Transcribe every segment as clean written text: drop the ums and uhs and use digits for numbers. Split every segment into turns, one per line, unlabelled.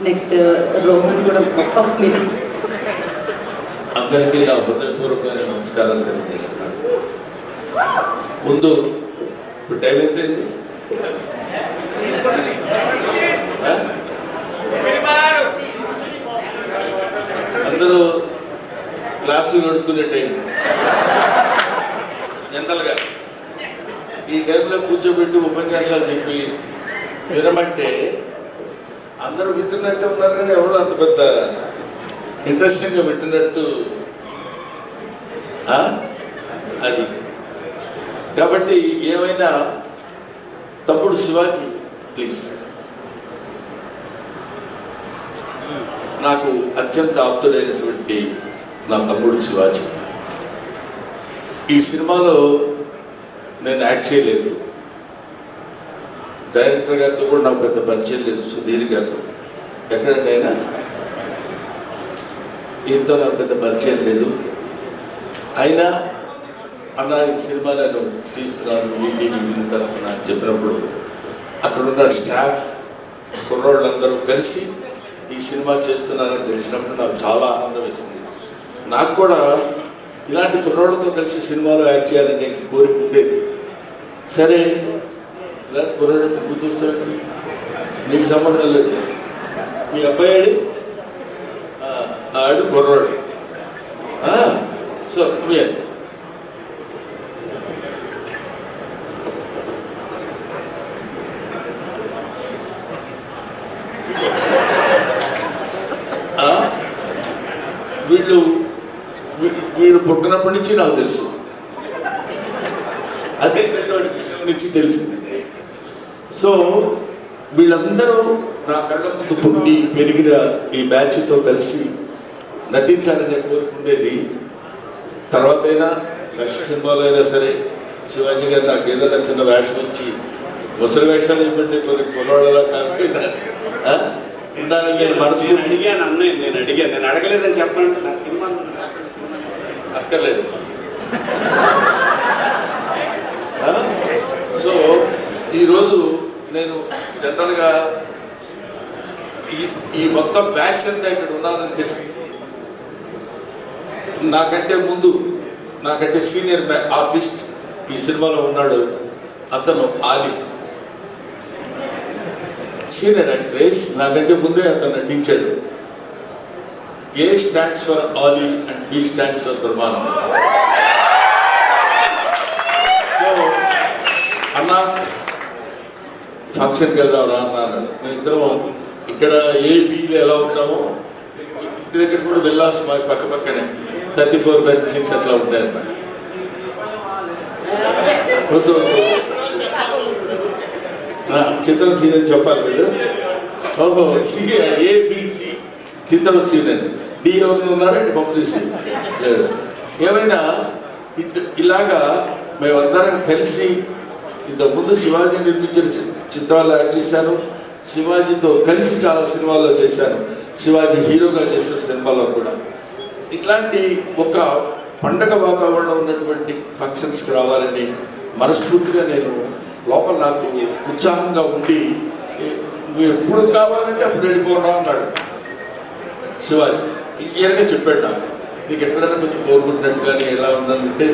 Next Rohan కూడా మీరు
అందరికీ నా హృదయపూర్వకమైన నమస్కారాలు తెలియజేస్తున్నాను. ముందు ఇప్పుడు టైం ఎంతైంది? అందరూ క్లాసులు నడుపుకునే టైం. జనరల్గా ఈ టైంలో కూర్చోబెట్టి ఉపన్యాసాలు చెప్పి వినమంటే అందరూ వింటున్నట్టే ఉన్నారు, కానీ ఎవరు అంత పెద్ద ఇంట్రెస్టింగ్గా వింటున్నట్టు అది. కాబట్టి ఏమైనా తమ్ముడు శివాజీ ప్లీజ్. నాకు అత్యంత ఆప్తుడైనటువంటి నా తమ్ముడు శివాజీ. ఈ సినిమాలో నేను యాక్ట్ చేయలేదు. డైరెక్టర్ గారితో కూడా నాకు పెద్ద పరిచయం లేదు, సుధీర్ గారితో. ఎక్కడండి అయినా ఈయనతో నాకు పెద్ద పరిచయం లేదు. అయినా అన్న ఈ సినిమా నేను తీస్తున్నాను ఈటీవీ విన్ తరఫున చెప్పినప్పుడు అక్కడున్న స్టాఫ్ కుర్రోళ్ళందరూ కలిసి ఈ సినిమా చేస్తున్నారని తెలిసినప్పుడు నాకు చాలా ఆనందం వేసింది. నాకు కూడా ఇలాంటి కుర్రోళ్ళతో కలిసి సినిమాలో యాక్ట్ చేయాలని కోరిక ఉండేది. సరే ఇలాంటి కుర్రోడు నువ్వు చూస్తావు, నీకు సంబంధం లేదు, మీ అబ్బాయి ఆడు కుర్రోడు. సో మీరు వీడు పుట్టినప్పటి నుంచి నాకు తెలుసు, అదే నుంచి తెలిసింది. సో వీళ్ళందరూ నా కళ్ళ ముందు పుట్టి పెరిగిన ఈ బ్యాచ్తో కలిసి నటించాలని కోరుకుండేది. తర్వాత అయినా నెక్స్ట్ సినిమాలో అయినా సరే శివాజీ గారు నాకు ఏదైనా చిన్న వేషం ఇచ్చి, ముసలి వేషాలు ఇవ్వండి, కొన్ని కుర్రాళ్ళలా కాకపోయినా ఉండాలని నేను మనస్ఫూర్తి
అడిగాను. అన్నయ్య నేను అడగలేదని చెప్పండి. నా సినిమా
అక్కర్లేదు. సో ఈరోజు నేను జనరల్గా ఈ మొత్తం బ్యాచ్ అంతా ఇక్కడ ఉన్నానని తెలిసి, నాకంటే ముందు నాకంటే సీనియర్ ఆర్టిస్ట్ ఈ సినిమాలో ఉన్నాడు, అతను ఆలీ. సీనియర్ యాక్ట్రెస్, నాకంటే ముందే అతను నటించాడు. A stands for Ali and B stands for Brahmanandam. So అన్న ఫంక్షన్కి వెళ్దాం రా అన్న అన్నాడు. మేము ఇద్దరం ఇక్కడ ఏబీలో ఎలా ఉంటామో ఇంటి దగ్గర కూడా వెళ్ళాల్సి మాకు పక్క పక్కనే 34, 36 అట్లా ఉంటాయి అన్నమాట. చిత్రం సీన్ అని చెప్పాలి కదా. ఓహో ఏబిసి చిత్రం సీన్ అని డి ఎవరు ఉన్నారండి పంపు చూసి. ఏమైనా ఇలాగా మేమందరం కలిసి ఇంతకుముందు శివాజీ నిర్మించిన చిత్రాలు యాక్ట్ చేశాను. శివాజీతో కలిసి చాలా సినిమాల్లో చేశాను. శివాజీ హీరోగా చేసిన సినిమాల్లో కూడా. ఇట్లాంటి ఒక పండగ వాతావరణం ఉన్నటువంటి ఫంక్షన్స్కి రావాలని మనస్ఫూర్తిగా నేను లోపల నాకు ఉత్సాహంగా ఉండి, నువ్వు ఎప్పుడు కావాలంటే అప్పుడు వెళ్ళిపోనా అన్నాడు శివాజీ. క్లియర్గా చెప్పాడు నాకు, నీకు ఎక్కడైనా కొంచెం కోరుకుంటున్నట్టు కానీ ఎలా ఉందంటే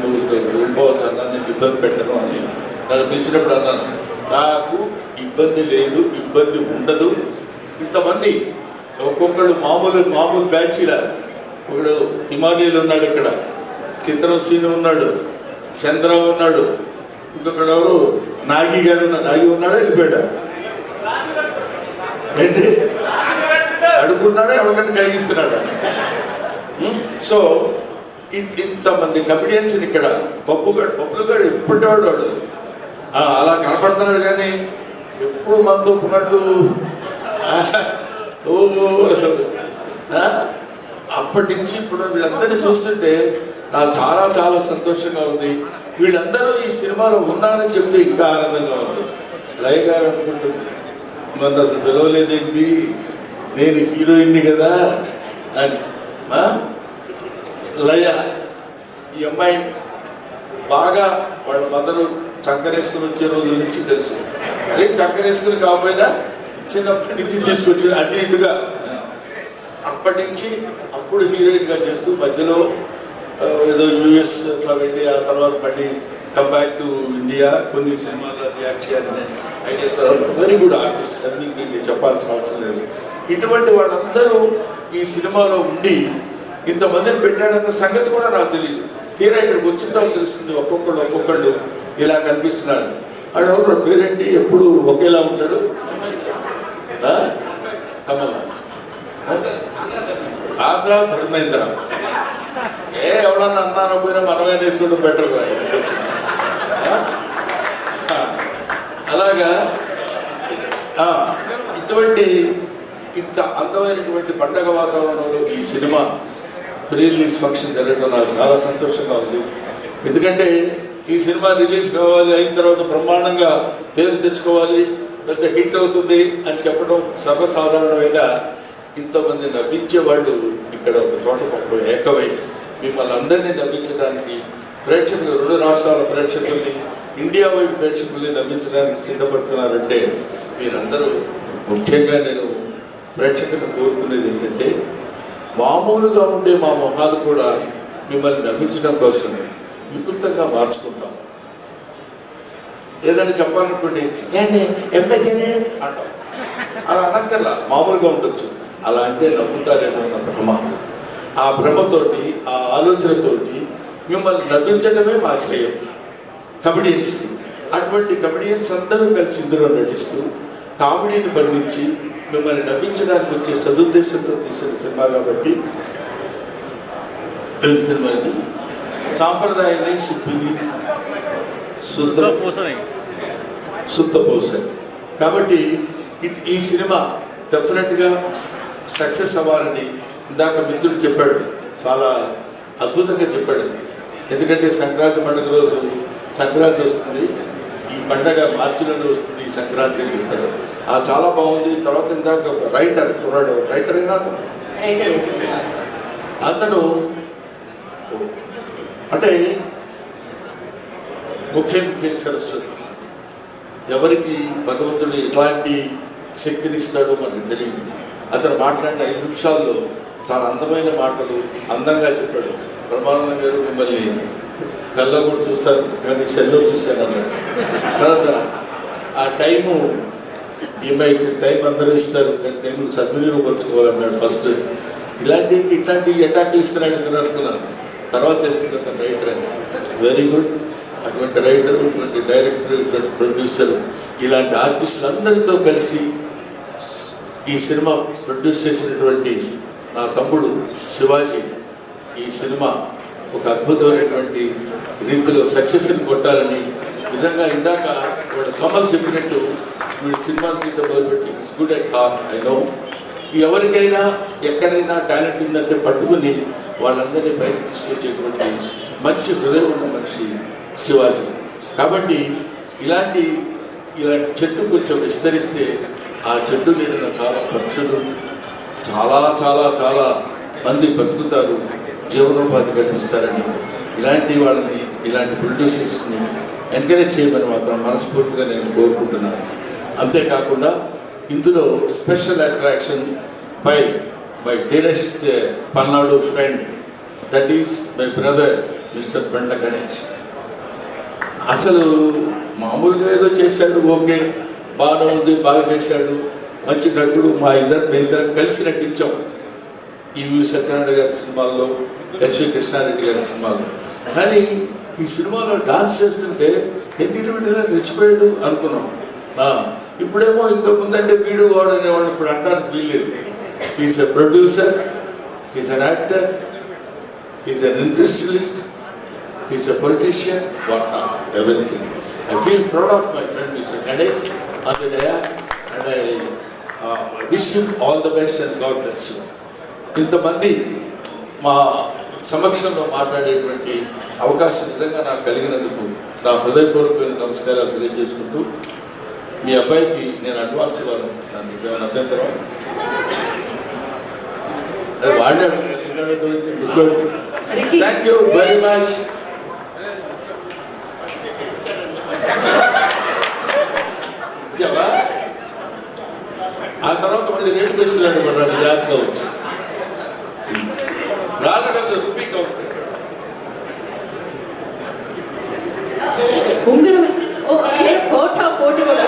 నువ్వు వెళ్ళిపోవచ్చు అన్నా, నేను ఇబ్బంది పెట్టను అని నన్ను పిలిచినప్పుడు అన్నాను, నాకు ఇబ్బంది లేదు, ఇబ్బంది ఉండదు. ఇంతమంది ఒక్కొక్కడు మామూలు బ్యాచ్ ఇలా. ఒకడు ఇమానియల్ ఉన్నాడు, ఇక్కడ చిత్రం సీను ఉన్నాడు, చంద్ర ఉన్నాడు, ఇంకొకడు ఎవరు నాగిగాడు నాగి ఉన్నాడా వెళ్ళిపోయాడా ఏంటి అడుగుతున్నాడా ఎవరికైనా కలిగిస్తున్నాడా. సో ఇంతమంది కమిడియన్స్ ఇక్కడ. బొబ్బులుగాడు ఎప్పటివాడు వాడు అలా కనపడుతున్నాడు, కానీ ఎప్పుడు మనతో ఉన్నట్టు అసలు అప్పటి నుంచి ఇప్పుడు వీళ్ళందరినీ చూస్తుంటే నాకు చాలా చాలా సంతోషంగా ఉంది. వీళ్ళందరూ ఈ సినిమాలో ఉన్నారని చెప్తే ఇంకా ఆనందంగా ఉంది. లయ గారు అనుకుంటుంది, నన్ను అసలు పిలవలేదేంటి, నేను హీరోయిన్ని కదా అని. లయ ఈ అమ్మాయి బాగా వాళ్ళ మదరు చక్కరేసుకుని వచ్చే రోజుల నుంచి తెలుసు. అరే చక్కరేసుకుని కాకపోయినా చిన్నప్పటి నుంచి తీసుకొచ్చి అటు ఇటుగా అప్పటి నుంచి అప్పుడు హీరోయిన్గా చేస్తూ మధ్యలో ఏదో యూఎస్ అట్లా వెళ్ళి ఆ తర్వాత మళ్ళీ కమ్ బ్యాక్ టు ఇండియా కొన్ని సినిమాల్లో అది యాక్ట్ చేయాలని ఐడియా తర్వాత వెరీ గుడ్ ఆర్టిస్ట్ అన్ని మీకు చెప్పాల్సిన అవసరం లేదు. ఇటువంటి వాళ్ళందరూ ఈ సినిమాలో ఉండి ఇంతమందిని పెట్టాడన్న సంగతి కూడా నాకు తెలియదు. తీరా ఇక్కడికి వచ్చిన తర్వాత తెలుస్తుంది ఒక్కొక్కళ్ళు ఇలా కనిపిస్తున్నారు. ఆడెవరు పేరేంటి ఎప్పుడు ఒకేలా ఉంటాడు కమల ఆంధ్ర ధర్మేంద్ర ఎవరన్నా అన్నారో పోయినా మనమే తీసుకుంటూ బెటర్ ఎందుకు వచ్చింది. అలాగా ఇటువంటి ఇంత అందమైనటువంటి పండగ వాతావరణంలో ఈ సినిమా ప్రీ రిలీజ్ ఫంక్షన్ జరగడం నాకు చాలా సంతోషంగా ఉంది. ఎందుకంటే ఈ సినిమా రిలీజ్ కావాలి, అయిన తర్వాత బ్రహ్మాండంగా పేరు తెచ్చుకోవాలి, పెద్ద హిట్ అవుతుంది అని చెప్పడం సర్వసాధారణమైన ఇంతమంది నవ్వించే వాళ్ళు ఇక్కడ ఒక చోట ఏకమై మిమ్మల్ని అందరినీ నవ్వించడానికి ప్రేక్షకులు 2 రాష్ట్రాల ప్రేక్షకుల్ని ఇండియా వైపు ప్రేక్షకుల్ని నవ్వించడానికి సిద్ధపడుతున్నారంటే మీరందరూ ముఖ్యంగా నేను ప్రేక్షకులను కోరుకునేది ఏంటంటే మామూలుగా ఉండే మా మొహాలు కూడా మిమ్మల్ని నవ్వించడం కోసం వికృతంగా మార్చుకుంటాం. ఏదైనా చెప్పాలనుకోండి ఏంటి ఎప్పుడైతేనే అంటాం. అలా అనక్కర్లా, మామూలుగా ఉండొచ్చు. అలా అంటే నవ్వుతారేమో అన్న భ్రమ, ఆ భ్రమతోటి ఆ ఆలోచనతోటి మిమ్మల్ని నవ్వించడమే మా ధ్యేయం కమెడియన్స్. అటువంటి కమెడియన్స్ అందరూ కలిసి ఇందులో నటిస్తూ కామెడీని బంధించి మిమ్మల్ని నవ్వించడానికి వచ్చే సదుద్దేశంతో తీసిన సినిమా కాబట్టి సినిమాకి సాంప్రదాయాన్ని సుప్పిని శుద్ధపోసాయి కాబట్టి ఈ సినిమా డెఫినెట్గా సక్సెస్ అవ్వాలని ఇందాక మిత్రుడు చెప్పాడు, చాలా అద్భుతంగా చెప్పాడు అది. ఎందుకంటే సంక్రాంతి పండుగ రోజు సంక్రాంతి వస్తుంది, ఈ పండగ మార్చిలోనే వస్తుంది ఈ సంక్రాంతి అని చెప్పాడు. చాలా బాగుంది. తర్వాత ఇందాక ఒక రైటర్ కుర్రాడు, రైటర్ అయినా అతను అంటే ముఖ్య సరస్వతి, ఎవరికి భగవంతుడు ఎట్లాంటి శక్తిని ఇస్తాడో మనకు తెలియదు. అతను మాట్లాడిన 5 నిమిషాల్లో చాలా అందమైన మాటలు అందంగా చెప్పాడు. బ్రహ్మానందం గారు మిమ్మల్ని కల్లో కూడా చూస్తారు కానీ సెల్లో చూశాను అన్నాడు. తర్వాత ఆ టైము ఈమె టైం అందరూ ఇస్తారు కానీ టైంలు సద్వినియోగపరచుకోవాలన్నాడు ఫస్ట్. ఇట్లాంటి అటాక్లు ఇస్తున్నాడు అని అనుకున్నాను. తర్వాత తెలిసింది అతను రైటర్ అని. Very good. అటువంటి రైటర్, ఇటువంటి డైరెక్టర్, ఇటువంటి ప్రొడ్యూసర్, ఇలాంటి ఆర్టిస్టులందరితో కలిసి ఈ సినిమా ప్రొడ్యూస్ చేసినటువంటి నా తమ్ముడు శివాజీ ఈ సినిమా ఒక అద్భుతమైనటువంటి రీతిలో సక్సెస్ని కొట్టాలని నిజంగా ఇందాక వాడు కమల్ చెప్పినట్టు వీడు సినిమాలు తీయడం మొదలుపెట్టి it's good at heart. I know ఎవరికైనా ఎక్కడైనా టాలెంట్ ఉందంటే పట్టుకుని వాళ్ళందరినీ బయటకు తీసుకొచ్చేటువంటి మంచి హృదయం ఉన్న మనిషి శివాజీ. కాబట్టి ఇలాంటి చెట్టు కొంచెం విస్తరిస్తే ఆ చెట్టు నీడన చాలా పక్షులు చాలా చాలా చాలా మంది బ్రతుకుతారు, జీవనోపాధి కల్పిస్తారని ఇలాంటి వాళ్ళని, ఇలాంటి ప్రొడ్యూసర్స్ని ఎంకరేజ్ చేయమని మాత్రం మనస్ఫూర్తిగా నేను కోరుకుంటున్నాను. అంతేకాకుండా ఇందులో special attraction by my dearest Palnadu friend, that is my brother mister Bandla Ganesh. అసలు మామూలుగా ఏదో చేశాడు, ఓకే బాగా ఉంది, బాగా చేశాడు, మంచి నటుడు. మేమిద్దరం కలిసి నటించాం ఈవి సత్యనారాయణ గారి సినిమాల్లో, ఎస్వి కృష్ణారెడ్డి గారి సినిమాల్లో. కానీ ఈ సినిమాలో డాన్స్ చేస్తుంటే ఎంటిని రెచ్చిపోయాడు అనుకున్నాం. ఇప్పుడేమో ఇంతకుముందంటే వీడు వాడు అనేవాడు, ఇప్పుడు అంటానికి వీల్లేదు. Is a producer, is an actor, is an industrialist, is a politician, what not, everything. I feel proud of my friend Mr. Ganesh on the dais and I wish him all the best and God bless you. ఇంతమంది మా సమక్షంలో మాట్లాడేటువంటి అవకాశం నిజంగా నాకు కలిగినందుకు నా హృదయపూర్వకమైన నమస్కారాలు తెలియజేసుకుంటూ మీ అబ్బాయికి నేను అడ్వాన్స్ ఇవ్వాలనుకుంటున్నాను. మీకు ఏమైనా అభ్యంతరం? వాడాడు. Thank you very much. కొద్ది రేటు పెంచుదాడు మన జాగ్రత్తగా వచ్చి రాళ్ళ రూపీ కౌంటర్
ఉంగరం కోట పోటీ కూడా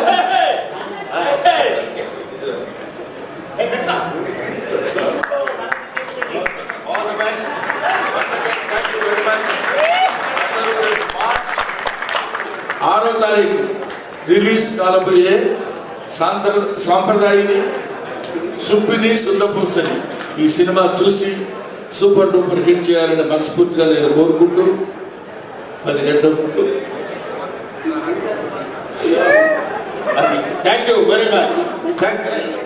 All the best. Once again, thank you very much. March 6వ తారీఖు రిలీజ్ కాబోయే సాంప్రదాయ సుప్పిని సుందరపూసని ఈ సినిమా చూసి సూపర్ డూపర్ హిట్ చేయాలని మనస్ఫూర్తిగా నేను కోరుకుంటూ 10 గంటల ముందు thank you very much thank you.